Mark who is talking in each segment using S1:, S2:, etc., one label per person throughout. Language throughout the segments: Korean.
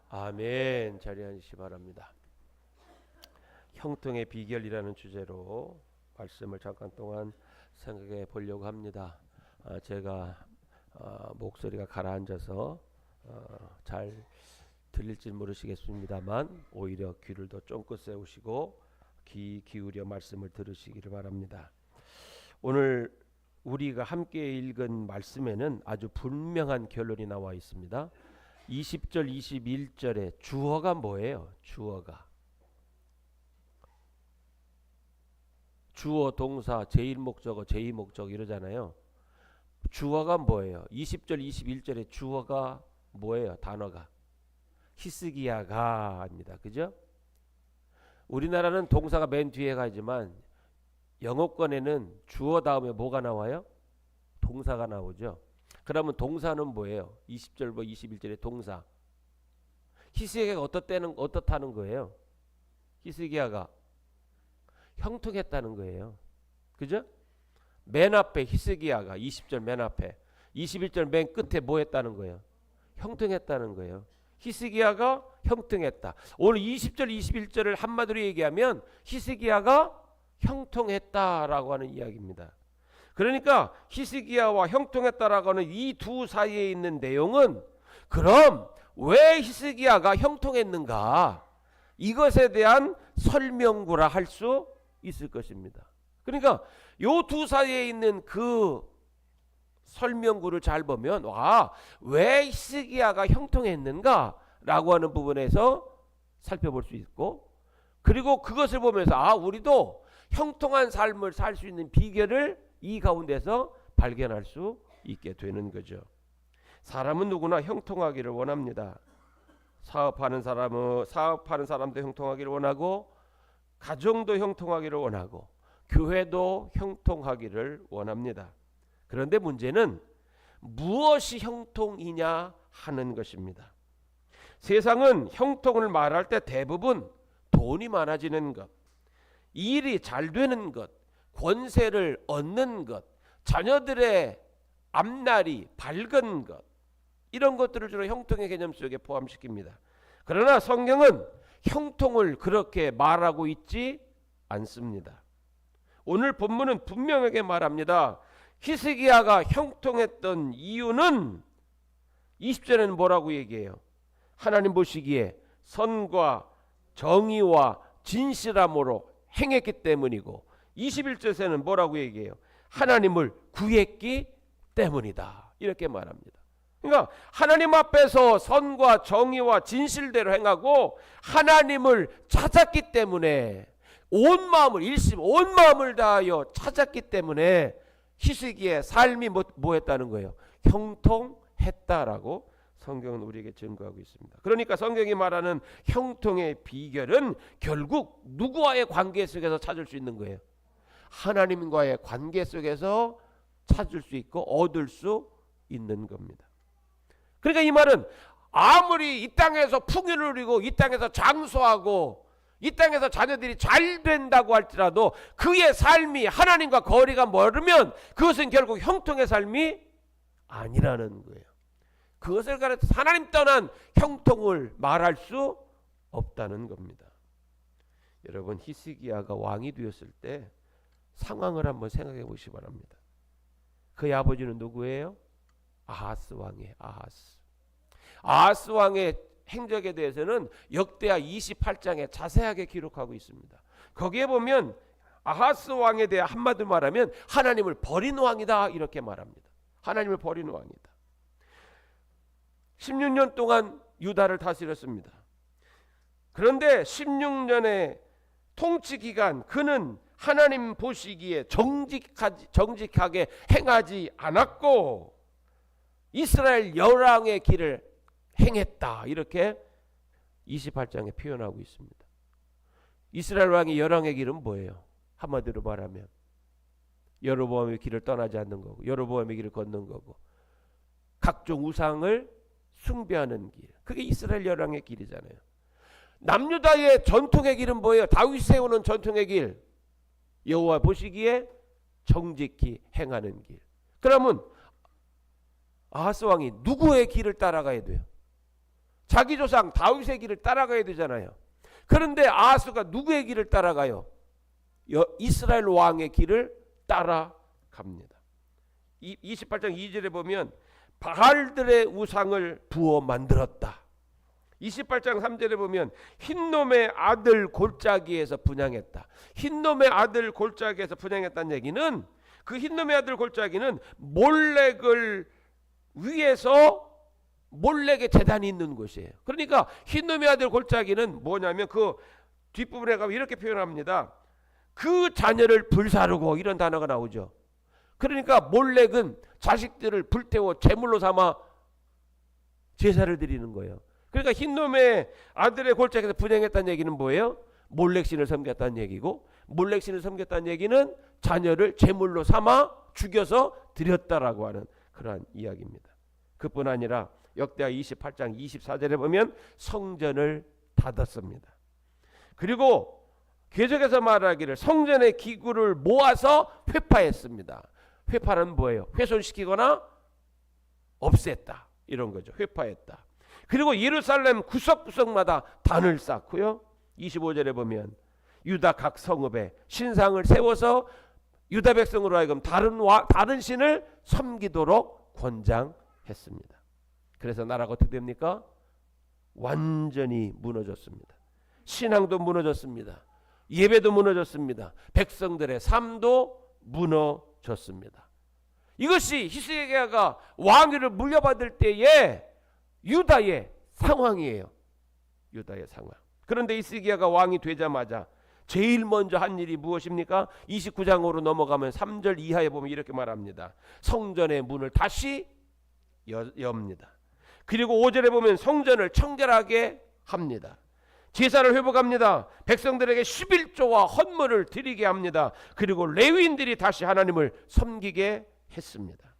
S1: 아멘. 자리에 앉으시 바랍니다. 형통의 비결이라는 주제로 말씀을 잠깐 동안 생각해 보려고 합니다. 제가 목소리가 가라앉아서 잘 들릴지 모르시겠습니다만 오히려 귀를 더 쫑긋 세우시고 귀 기울여 말씀을 들으시기를 바랍니다. 오늘 우리가 함께 읽은 말씀에는 아주 분명한 결론이 나와 있습니다. 20절 21절에 주어가 뭐예요? 주어 동사 제1목적어 제2목적 이러잖아요. 주어가 뭐예요? 20절 21절에 주어가 뭐예요? 단어가 히스기야가입니다. 그죠? 우리나라는 동사가 맨 뒤에 가지만 영어권에는 주어 다음에 뭐가 나와요? 동사가 나오죠. 그러면 동사는 뭐예요? 20절과 21절의 동사. 히스기야가 어떻다는 거예요? 히스기야가 형통했다는 거예요. 그죠? 맨 앞에 히스기야가 20절 맨 앞에 21절 맨 끝에 뭐 했다는 거예요? 형통했다는 거예요. 히스기야가 형통했다. 오늘 20절 21절을 한마디로 얘기하면 히스기야가 형통했다라고 하는 이야기입니다. 그러니까 히스기야와 형통했다라고 하는 이 두 사이에 있는 내용은 그럼 왜 히스기야가 형통했는가? 이것에 대한 설명구라 할 수 있을 것입니다. 그러니까 요 두 사이에 있는 그 설명구를 잘 보면 왜 히스기야가 형통했는가? 라고 하는 부분에서 살펴볼 수 있고 그리고 그것을 보면서 우리도 형통한 삶을 살 수 있는 비결을 이 가운데서 발견할 수 있게 되는 거죠. 사람은 누구나 형통하기를 원합니다. 사업하는 사람도 형통하기를 원하고 가정도 형통하기를 원하고 교회도 형통하기를 원합니다. 그런데 문제는 무엇이 형통이냐 하는 것입니다. 세상은 형통을 말할 때 대부분 돈이 많아지는 것, 일이 잘 되는 것, 권세를 얻는 것, 자녀들의 앞날이 밝은 것 이런 것들을 주로 형통의 개념 속에 포함시킵니다. 그러나 성경은 형통을 그렇게 말하고 있지 않습니다. 오늘 본문은 분명하게 말합니다. 히스기야가 형통했던 이유는 20절에는 뭐라고 얘기해요? 하나님 보시기에 선과 정의와 진실함으로 행했기 때문이고 21절에는 뭐라고 얘기해요? 하나님을 구했기 때문이다. 이렇게 말합니다. 그러니까 하나님 앞에서 선과 정의와 진실대로 행하고 하나님을 찾았기 때문에 온 마음을 다하여 찾았기 때문에 히스기야의 삶이 뭐 했다는 거예요? 형통했다라고 성경은 우리에게 증거하고 있습니다. 그러니까 성경이 말하는 형통의 비결은 결국 누구와의 관계 속에서 찾을 수 있는 거예요? 하나님과의 관계 속에서 찾을 수 있고 얻을 수 있는 겁니다. 그러니까 이 말은 아무리 이 땅에서 풍요를 누리고 이 땅에서 장수하고 이 땅에서 자녀들이 잘 된다고 할지라도 그의 삶이 하나님과 거리가 멀으면 그것은 결국 형통의 삶이 아니라는 거예요. 그것을 가르쳐 하나님 떠난 형통을 말할 수 없다는 겁니다. 여러분 히스기야가 왕이 되었을 때 상황을 한번 생각해 보시기 바랍니다. 그의 아버지는 누구예요? 아하스 왕이에요. 아하스 왕의 행적에 대해서는 역대하 28장에 자세하게 기록하고 있습니다. 거기에 보면 아하스 왕에 대해 한마디로 말하면 하나님을 버린 왕이다 이렇게 말합니다. 하나님을 버린 왕이다. 16년 동안 유다를 다스렸습니다. 그런데 16년의 통치 기간 그는 하나님 보시기에 정직하게 행하지 않았고 이스라엘 열왕의 길을 행했다 이렇게 28장에 표현하고 있습니다. 이스라엘 왕의 열왕의 길은 뭐예요? 한마디로 말하면 여로보암의 길을 떠나지 않는 거고 여로보암의 길을 걷는 거고 각종 우상을 숭배하는 길 그게 이스라엘 열왕의 길이잖아요. 남유다의 전통의 길은 뭐예요? 다윗이 세우는 전통의 길 여호와 보시기에 정직히 행하는 길. 그러면 아하스 왕이 누구의 길을 따라가야 돼요? 자기 조상 다윗의 길을 따라가야 되잖아요. 그런데 아하스가 누구의 길을 따라가요? 이스라엘 왕의 길을 따라갑니다. 28장 2절에 보면 바알들의 우상을 부어 만들었다. 28장 3절에 보면 흰놈의 아들 골짜기에서 분향했다. 흰놈의 아들 골짜기에서 분향했다는 얘기는, 그 흰놈의 아들 골짜기는 몰렉을 위해서 몰렉의 제단이 있는 곳이에요. 그러니까 흰놈의 아들 골짜기는 뭐냐면 그 뒷부분에 가면 이렇게 표현합니다. 그 자녀를 불사르고, 이런 단어가 나오죠. 그러니까 몰렉은 자식들을 불태워 제물로 삼아 제사를 드리는 거예요. 그러니까 흰놈의 아들의 골짜기에서 분향했다는 얘기는 뭐예요? 몰렉신을 섬겼다는 얘기고, 몰렉신을 섬겼다는 얘기는 자녀를 제물로 삼아 죽여서 드렸다라고 하는 그러한 이야기입니다. 그뿐 아니라 역대하 28장 24절에 보면 성전을 닫았습니다. 그리고 계속해서 말하기를 성전의 기구를 모아서 회파했습니다. 회파는 뭐예요? 훼손시키거나 없앴다, 이런 거죠. 회파했다. 그리고 예루살렘 구석구석마다 단을 쌓고요. 25절에 보면 유다 각 성읍에 신상을 세워서 유다 백성으로 하여금 다른 신을 섬기도록 권장했습니다. 그래서 나라가 어떻게 됩니까? 완전히 무너졌습니다. 신앙도 무너졌습니다. 예배도 무너졌습니다. 백성들의 삶도 무너졌습니다. 이것이 히스기야가 왕위를 물려받을 때의 유다의 상황이에요. 유다의 상황. 그런데 히스기야가 왕이 되자마자 제일 먼저 한 일이 무엇입니까? 29장으로 넘어가면 3절 이하에 보면 이렇게 말합니다. 성전의 문을 다시 엽니다. 그리고 5절에 보면 성전을 청결하게 합니다. 제사를 회복합니다. 백성들에게 11조와 헌물을 드리게 합니다. 그리고 레위인들이 다시 하나님을 섬기게 했습니다.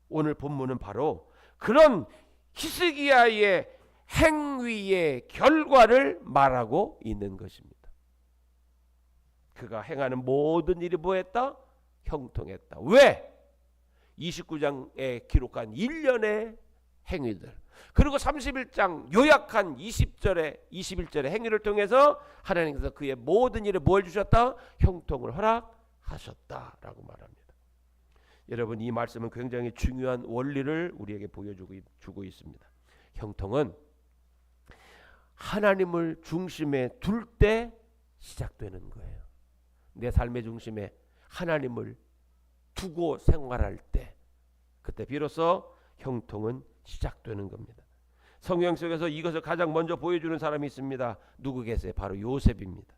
S1: 오늘 본문은 바로 그런 히스기야의 행위의 결과를 말하고 있는 것입니다. 그가 행하는 모든 일이 뭐했다? 형통했다. 왜? 29장에 기록한 일련의 행위들, 그리고 31장 요약한 20절에 21절의 행위를 통해서 하나님께서 그의 모든 일에 뭘 주셨다? 형통을 허락하셨다라고 말합니다. 여러분, 이 말씀은 굉장히 중요한 원리를 우리에게 보여주고 있습니다. 형통은 하나님을 중심에 둘 때 시작되는 거예요. 내 삶의 중심에 하나님을 두고 생활할 때, 그때 비로소 형통은 시작되는 겁니다. 성경 속에서 이것을 가장 먼저 보여주는 사람이 있습니다. 누구 계세요? 바로 요셉입니다.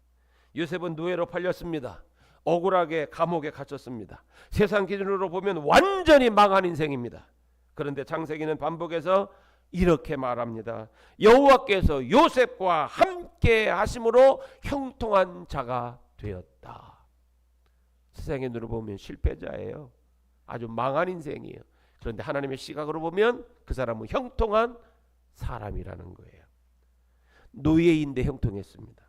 S1: 요셉은 노예로 팔렸습니다. 억울하게 감옥에 갇혔습니다. 세상 기준으로 보면 완전히 망한 인생입니다. 그런데 창세기는 반복해서 이렇게 말합니다. 여호와께서 요셉과 함께 하심으로 형통한 자가 되었다. 세상의 눈으로 보면 실패자예요. 아주 망한 인생이에요. 그런데 하나님의 시각으로 보면 그 사람은 형통한 사람이라는 거예요. 노예인데 형통했습니다.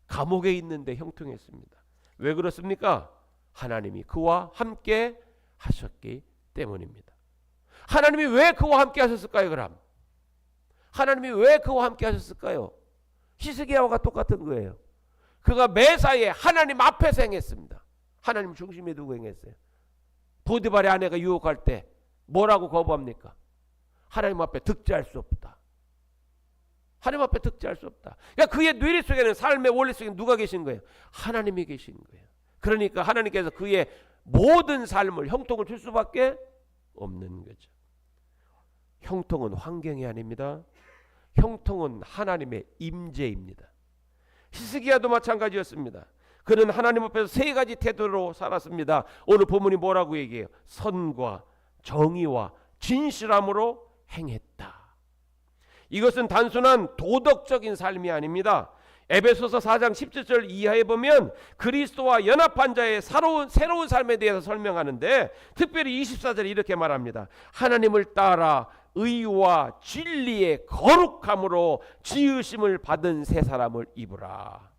S1: 감옥에 있는데 형통했습니다. 왜 그렇습니까? 하나님이 그와 함께 하셨기 때문입니다. 하나님이 왜 그와 함께 하셨을까요? 그럼 하나님이 왜 그와 함께 하셨을까요? 히스기야와 똑같은 거예요. 그가 매사에 하나님 앞에서 행했습니다. 하나님 중심에 두고 행했어요. 보디발의 아내가 유혹할 때 뭐라고 거부합니까? 하나님 앞에 득죄할 수 없다. 하나님 앞에 득죄할 수 없다. 그러니까 그의 뇌리 속에는, 삶의 원리 속에 누가 계신 거예요? 하나님이 계신 거예요. 그러니까 하나님께서 그의 모든 삶을 형통을 줄 수밖에 없는 거죠. 형통은 환경이 아닙니다. 형통은 하나님의 임재입니다. 히스기야도 마찬가지였습니다. 그는 하나님 앞에서 세 가지 태도로 살았습니다. 오늘 본문이 뭐라고 얘기해요? 선과 정의와 진실함으로 행했다. 이것은 단순한 도덕적인 삶이 아닙니다. 에베소서 4장 17절 이하에 보면 그리스도와 연합한 자의 새로운 삶에 대해서 설명하는데, 특별히 24절에 이렇게 말합니다. 하나님을 따라 의와 진리의 거룩함으로 지으심을 받은 새 사람을 입으라.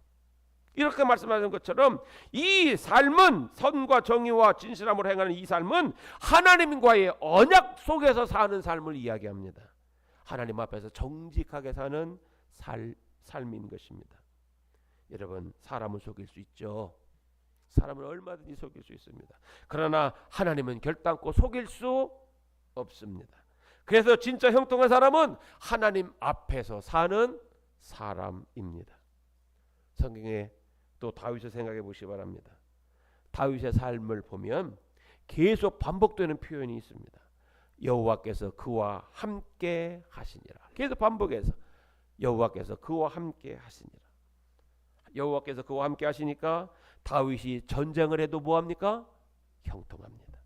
S1: 이렇게 말씀하는 것처럼 이 삶은, 선과 정의와 진실함으로 행하는 이 삶은 하나님과의 언약 속에서 사는 삶을 이야기합니다. 하나님 앞에서 정직하게 사는 삶인 것입니다. 여러분, 사람은 속일 수 있죠. 사람은 얼마든지 속일 수 있습니다. 그러나 하나님은 결단코 속일 수 없습니다. 그래서 진짜 형통한 사람은 하나님 앞에서 사는 사람입니다. 성경에 또 다윗을 생각해 보시기 바랍니다. 다윗의 삶을 보면 계속 반복되는 표현이 있습니다. 여호와께서 그와 함께 하시니라. 계속 반복해서 여호와께서 그와 함께 하시니라. 여호와께서 그와 함께 하시니까 다윗이 전쟁을 해도 뭐합니까? 형통합니다.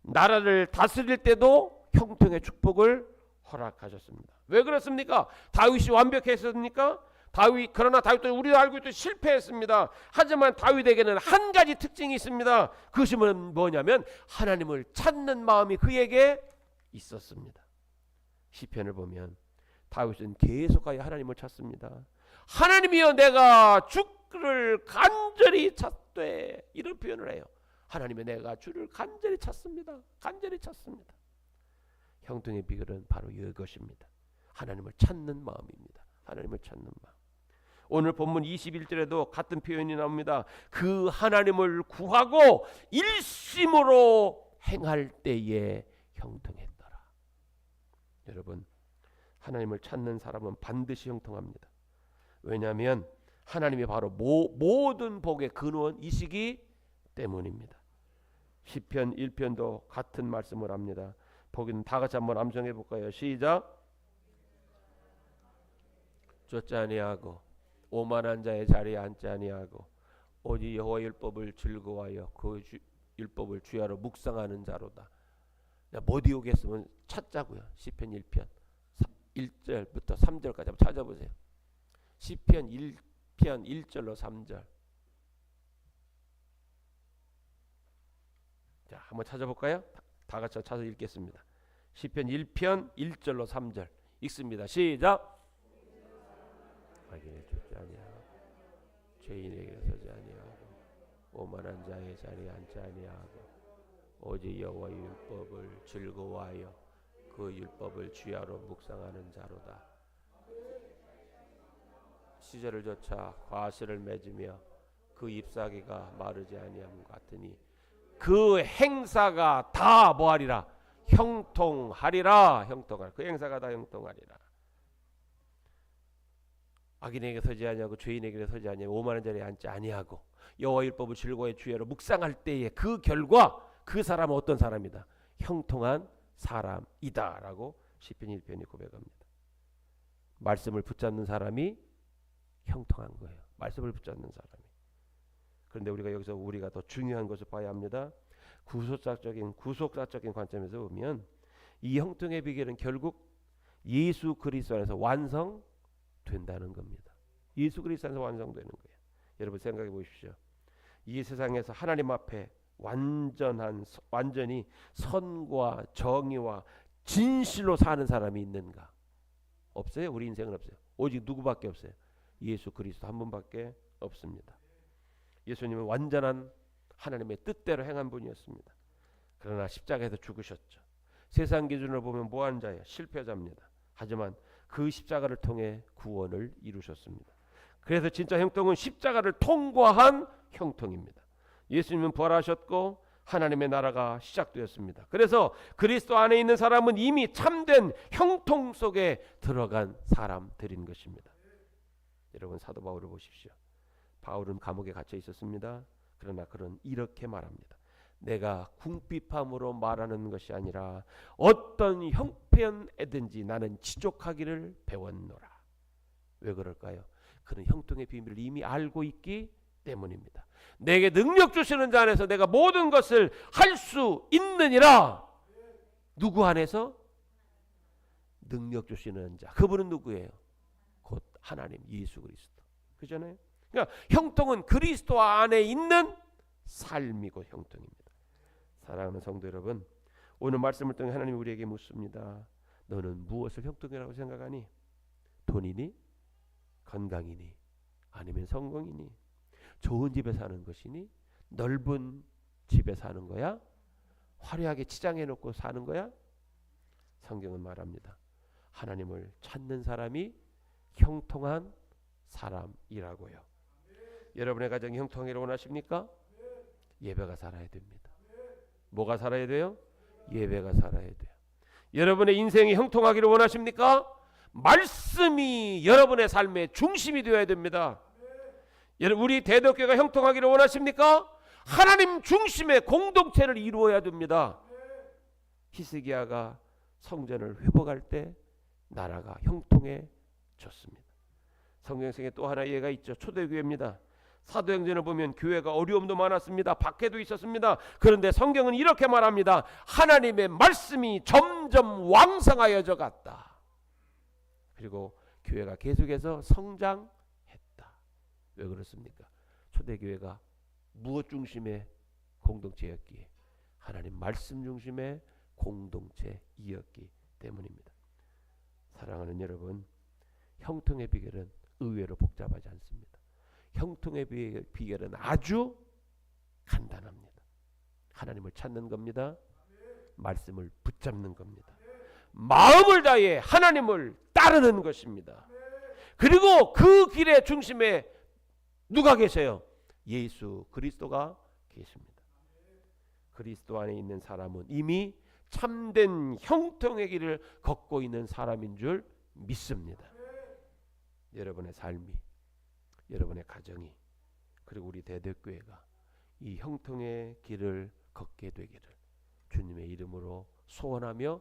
S1: 나라를 다스릴 때도 형통의 축복을 허락하셨습니다. 왜 그렇습니까? 다윗이 완벽했습니까? 그러나 다윗도 우리도 알고 있듯 실패했습니다. 하지만 다윗에게는 한 가지 특징이 있습니다. 그것은 뭐냐면 하나님을 찾는 마음이 그에게 있었습니다. 시편을 보면 다윗은 계속하여 하나님을 찾습니다. 하나님이여 내가 주를 간절히 찾되, 이런 표현을 해요. 하나님의 내가 주를 간절히 찾습니다. 간절히 찾습니다. 형통의 비결은 바로 이것입니다. 하나님을 찾는 마음입니다. 하나님을 찾는 마음. 오늘 본문 21절에도 같은 표현이 나옵니다. 그 하나님을 구하고 일심으로 행할 때에 형통했더라. 여러분, 하나님을 찾는 사람은 반드시 형통합니다. 왜냐하면 하나님이 바로 모든 복의 근원이시기 때문입니다. 시편 1편도 같은 말씀을 합니다. 보기는 다 같이 한번 암송해 볼까요? 시작. 쫓지 아니하고 오만한 자의 자리에 앉지 아니하고 오직 여호와의 율법을 즐거워하여 그 율법을 주야로 묵상하는 자로다. 못 이오겠으면 찾자고요. 시편 1편 1절부터 3절까지 한번 찾아보세요. 시편 1편 1절로 3절. 자, 한번 찾아볼까요? 다 같이 찾아서 읽겠습니다. 시편 1편 1절로 3절 읽습니다. 시작. 악인을 쫓지 아니하고 죄인에게 서지 아니하고 오만한 자의 자리에 앉지 아니하고 오직 여호와의 율법을 즐거워하여 그 율법을 주야로 묵상하는 자로다. 시절을 쫓아 과실을 맺으며 그 잎사귀가 마르지 아니함 같으니 그 행사가 다 뭐하리라? 형통하리라. 형통하리라. 그 행사가 다 형통하리라. 악인에게 서지 아니하고 죄인에게 서지 아니하고 오만한 자리에 앉지 아니하고 여호와 율법을 즐거워해 주야로 묵상할 때에 그 결과 그 사람은 어떤 사람이다? 형통한 사람이다라고 시편 1편이 고백합니다. 말씀을 붙잡는 사람이 형통한 거예요. 말씀을 붙잡는 사람이. 그런데 우리가 더 중요한 것을 봐야 합니다. 구속사적인 관점에서 보면 이 형통의 비결은 결국 예수 그리스도 안에서 완성된다는 겁니다. 예수 그리스도 안에서 완성되는 거예요. 여러분 생각해 보십시오. 이 세상에서 하나님 앞에 완전히 선과 정의와 진실로 사는 사람이 있는가? 없어요. 우리 인생은 없어요. 오직 누구밖에 없어요? 예수 그리스도 한 분밖에 없습니다. 예수님은 완전한 하나님의 뜻대로 행한 분이었습니다. 그러나 십자가에서 죽으셨죠. 세상 기준으로 보면 뭐하는 자예요? 실패자입니다. 하지만 그 십자가를 통해 구원을 이루셨습니다. 그래서 진짜 형통은 십자가를 통과한 형통입니다. 예수님은 부활하셨고 하나님의 나라가 시작되었습니다. 그래서 그리스도 안에 있는 사람은 이미 참된 형통 속에 들어간 사람들인 것입니다. 여러분 사도 바울을 보십시오. 바울은 감옥에 갇혀 있었습니다. 그러나 그는 이렇게 말합니다. 내가 궁핍함으로 말하는 것이 아니라 어떤 형편에든지 나는 지족하기를 배웠노라. 왜 그럴까요? 그는 형통의 비밀을 이미 알고 있기 때문입니다. 내게 능력 주시는 자 안에서 내가 모든 것을 할 수 있느니라. 누구 안에서? 능력 주시는 자. 그분은 누구예요? 곧 하나님 예수 그리스도. 그잖아요. 그러니까 형통은 그리스도 안에 있는 삶이고 형통입니다. 사랑하는 성도 여러분, 오늘 말씀을 통해 하나님이 우리에게 묻습니다. 너는 무엇을 형통이라고 생각하니? 돈이니? 건강이니? 아니면 성공이니? 좋은 집에 사는 것이니? 넓은 집에 사는 거야? 화려하게 치장해 놓고 사는 거야? 성경은 말합니다. 하나님을 찾는 사람이 형통한 사람이라고요. 여러분의 가정이 형통하기를 원하십니까? 예배가 살아야 됩니다. 뭐가 살아야 돼요? 예배가 살아야 돼요. 여러분의 인생이 형통하기를 원하십니까? 말씀이 여러분의 삶의 중심이 되어야 됩니다. 여러분, 우리 대덕교회가 형통하기를 원하십니까? 하나님 중심의 공동체를 이루어야 됩니다. 히스기야가 성전을 회복할 때 나라가 형통해졌습니다. 성경성에 또 하나 예가 있죠. 초대교회입니다. 사도행전을 보면 교회가 어려움도 많았습니다. 박해도 있었습니다. 그런데 성경은 이렇게 말합니다. 하나님의 말씀이 점점 왕성하여져 갔다. 그리고 교회가 계속해서 성장했다. 왜 그렇습니까? 초대교회가 무엇 중심의 공동체였기에? 하나님 말씀 중심의 공동체이었기 때문입니다. 사랑하는 여러분, 형통의 비결은 의외로 복잡하지 않습니다. 형통의 비결은 아주 간단합니다. 하나님을 찾는 겁니다. 말씀을 붙잡는 겁니다. 마음을 다해 하나님을 따르는 것입니다. 그리고 그 길의 중심에 누가 계세요? 예수 그리스도가 계십니다. 그리스도 안에 있는 사람은 이미 참된 형통의 길을 걷고 있는 사람인 줄 믿습니다. 여러분의 삶이, 여러분의 가정이, 그리고 우리 대덕교회가 이 형통의 길을 걷게 되기를 주님의 이름으로 소원하며